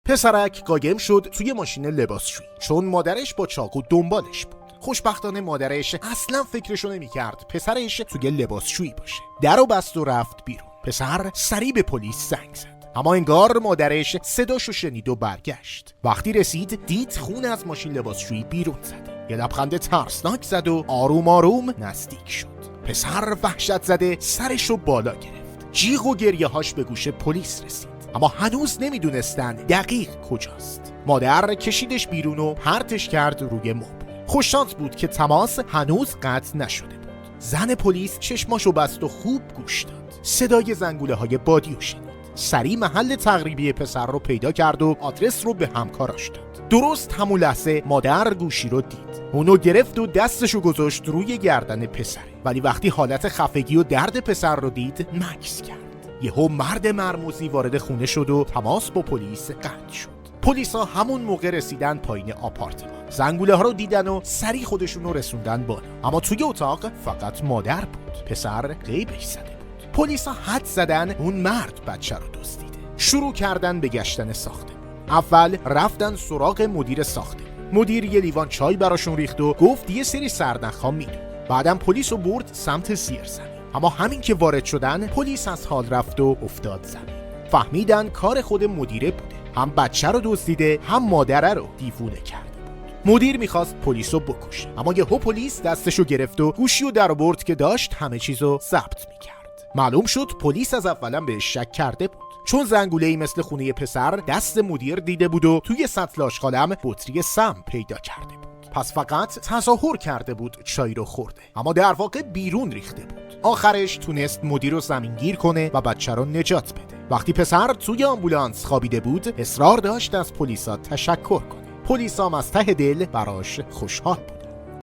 پسرک قایم شد توی ماشین لباسشویی چون مادرش با چاقو دنبالش بود. خوشبختانه مادرش اصلا فکرشو نمی‌کرد پسرش توی لباسشویی باشه. درو بست و رفت بیرون. پسر سریع به پلیس زنگ زد. اما انگار مادرش صداشو شنید و برگشت. وقتی رسید دید خون از ماشین لباسشویی بیرون زده. یه لبخند ترسناک زد و آروم آروم نزدیک شد. پسر وحشت زده سرشو بالا گرفت. جیغ و گریه‌هاش به گوش پلیس رسید. اما هنوز نمیدونستن دقیق کجاست. مادر کشیدش بیرون و پرتش کرد روی مبل. خوششانس بود که تماس هنوز قطع نشده بود. زن پلیس چشماشو بست و خوب گوش داد. صدای زنگوله‌های بادیو شنید. سریع محل تقریبی پسر رو پیدا کرد و آدرس رو به همکاراش داد. درست همون لحظه مادر گوشی رو دید. اونو گرفت و دستشو گذاشت روی گردن پسر. ولی وقتی حالت خفگی و درد پسر رو دید مکث کرد. یهو مرد مرموزی وارد خونه شد و تماس با پلیس قطع شد. پلیسا همون موقع رسیدن پایین آپارتمان. زنگوله ها رو دیدن و سریع خودشون رو رسوندن بالا. اما توی اتاق فقط مادر بود. پسر غیبش زده بود. پلیسا حد زدن اون مرد بچه رو دزدیده. شروع کردن به گشتن ساختمون. اول رفتن سراغ مدیر ساختمون. مدیر یه لیوان چای براشون ریخت و گفت یه سری سردخ‌ها میدون. بعدم پلیس رو برد سمت زیرزمین. اما همین که وارد شدن پلیس از حال رفت و افتاد زمین. فهمیدن کار خود مدیره بوده. هم بچه رو دزدیده هم مادره رو دیوونه کرده بود. مدیر میخواست پلیس رو بکشه اما یهو پلیس دستشو گرفت و گوشی رو در آورد که داشت همه چیزو ضبط میکرد. معلوم شد پلیس از اولا بهش شک کرده بود چون زنگوله‌ای مثل خونه پسر دست مدیر دیده بود و توی سطل آشغالم بطری سم پیدا کرده بود. پس فقط تظاهر کرده بود چای رو خورده اما در واقع بیرون ریخته بود. آخرش تونست مدیر رو زمینگیر کنه و بچه رو نجات بده. وقتی پسر توی آمبولانس خوابیده بود اصرار داشت از پلیسا تشکر کنه. پلیسا از ته دل براش خوشحال بود.